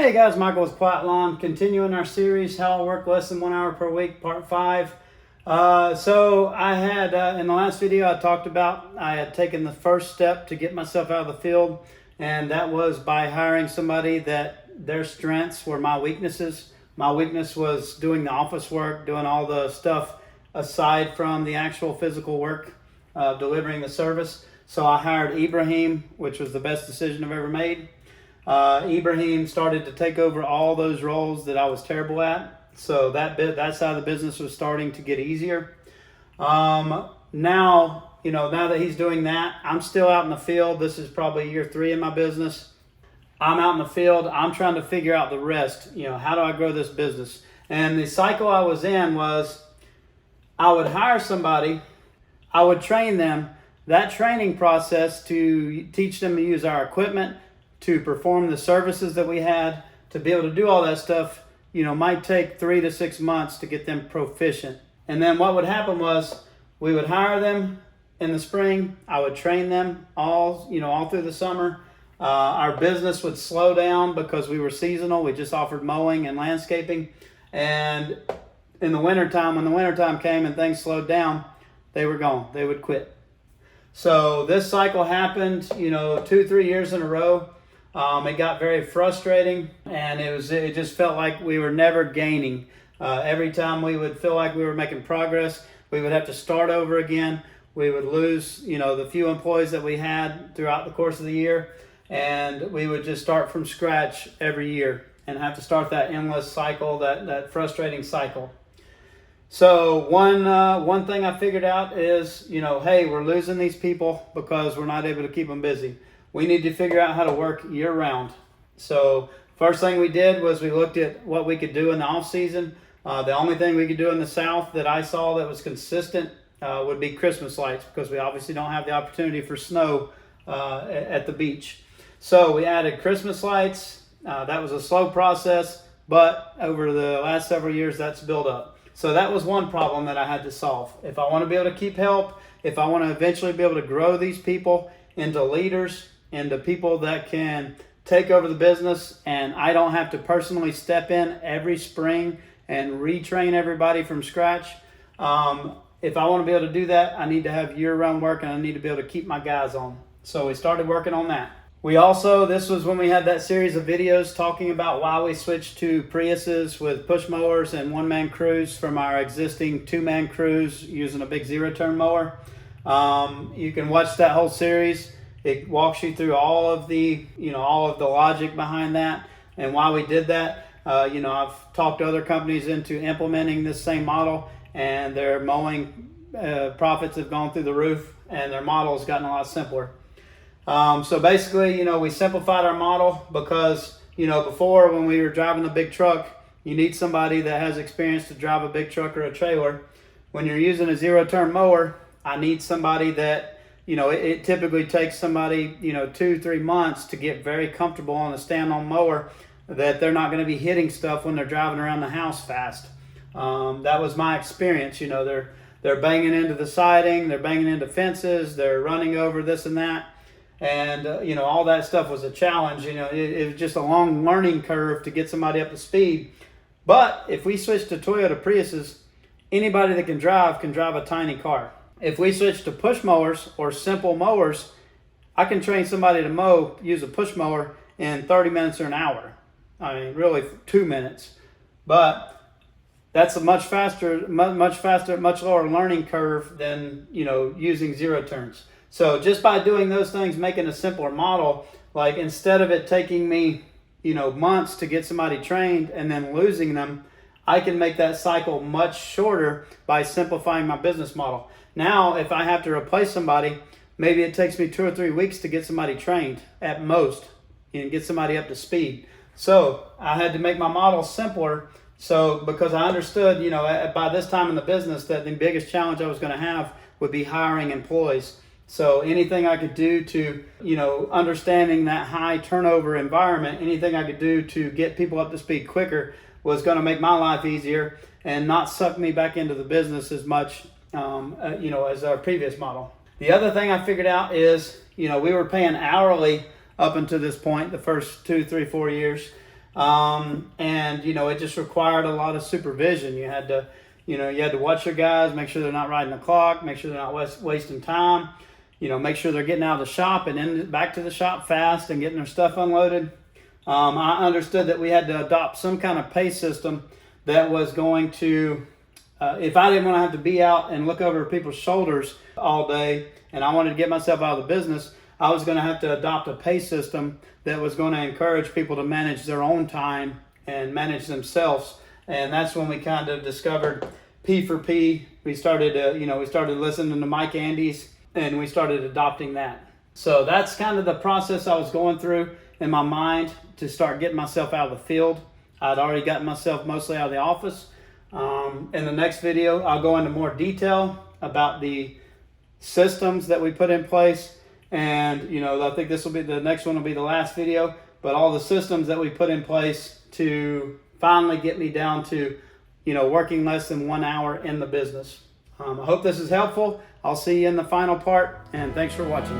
Hey guys, Michael with Quiet Lawn, continuing our series, How I Work Less Than 1 Hour Per Week, Part 5. So I had, in the last video I talked about, I had taken the first step to get myself out of the field, and that was by hiring somebody that their strengths were my weaknesses. My weakness was doing the office work, doing all the stuff aside from the actual physical work of delivering the service. So I hired Ibrahim, which was the best decision I've ever made. Ibrahim started to take over all those roles that I was terrible at. So that side of the business was starting to get easier. Now that he's doing that, I'm still out in the field. This is probably year 3 in my business. I'm out in the field. I'm trying to figure out the rest. How do I grow this business? And the cycle I was in was I would hire somebody, I would train them. That training process to teach them to use our equipment, to perform the services that we had, to be able to do all that stuff, might take 3 to 6 months to get them proficient. And then what would happen was we would hire them in the spring. I would train them all through the summer. Our business would slow down because we were seasonal. We just offered mowing and landscaping. And in the wintertime, when the wintertime came and things slowed down, they were gone. They would quit. So this cycle happened, 2-3 years in a row. It got very frustrating, and it just felt like we were never gaining. Every time we would feel like we were making progress, we would have to start over again. We would lose, the few employees that we had throughout the course of the year, and we would just start from scratch every year and have to start that endless cycle, that frustrating cycle. So one thing I figured out is, hey, we're losing these people because we're not able to keep them busy. We need to figure out how to work year round. So first thing we did was we looked at what we could do in the off season. The only thing we could do in the South that I saw that was consistent would be Christmas lights, because we obviously don't have the opportunity for snow at the beach. So we added Christmas lights. That was a slow process, but over the last several years that's built up. So that was one problem that I had to solve. If I want to be able to keep help, if I want to eventually be able to grow these people into leaders, into people that can take over the business, and I don't have to personally step in every spring and retrain everybody from scratch. If I want to be able to do that, I need to have year-round work, and I need to be able to keep my guys on. So we started working on that. This was when we had that series of videos talking about why we switched to Priuses with push mowers and one-man crews from our existing 2-man crews using a big zero-turn mower. You can watch that whole series. It walks you through all of the logic behind that and why we did that. I've talked other companies into implementing this same model, and their mowing profits have gone through the roof, and their model has gotten a lot simpler. So basically, we simplified our model because, before, when we were driving the big truck, you need somebody that has experience to drive a big truck or a trailer. When you're using a zero-turn mower, I need somebody that, it typically takes somebody, 2-3 months to get very comfortable on a stand-on mower, that they're not going to be hitting stuff when they're driving around the house fast. That was my experience. They're banging into the siding, they're banging into fences, they're running over this and that. And, all that stuff was a challenge. It was just a long learning curve to get somebody up to speed. But if we switch to Toyota Priuses, anybody that can drive a tiny car. If we switch to push mowers or simple mowers, I can train somebody to use a push mower in 30 minutes or an hour. I mean, really 2 minutes. But that's a much faster, much lower learning curve than, using zero turns. So just by doing those things, making a simpler model, like instead of it taking me, months to get somebody trained and then losing them, I can make that cycle much shorter by simplifying my business model. Now, if I have to replace somebody, maybe it takes me 2 or 3 weeks to get somebody trained at most and get somebody up to speed. So I had to make my model simpler. So because I understood, by this time in the business, that the biggest challenge I was going to have would be hiring employees. So anything I could do to, understanding that high turnover environment, anything I could do to get people up to speed quicker was going to make my life easier and not suck me back into the business as much, as our previous model. The other thing I figured out is, we were paying hourly up until this point, the first 2, 3, 4 years. And it just required a lot of supervision. You had to watch your guys, make sure they're not riding the clock, make sure they're not wasting time, make sure they're getting out of the shop and then back to the shop fast and getting their stuff unloaded. I understood that we had to adopt some kind of pay system that was going to, if I didn't want to have to be out and look over people's shoulders all day and I wanted to get myself out of the business, I was going to have to adopt a pay system that was going to encourage people to manage their own time and manage themselves. And that's when we kind of discovered P4P. We started, listening to Mike Andes, and we started adopting that. So that's kind of the process I was going through in my mind to start getting myself out of the field. I'd already gotten myself mostly out of the office. In the next video, I'll go into more detail about the systems that we put in place. And, I think the next one will be the last video, but all the systems that we put in place to finally get me down to, working less than 1 hour in the business. I hope this is helpful. I'll see you in the final part, and thanks for watching.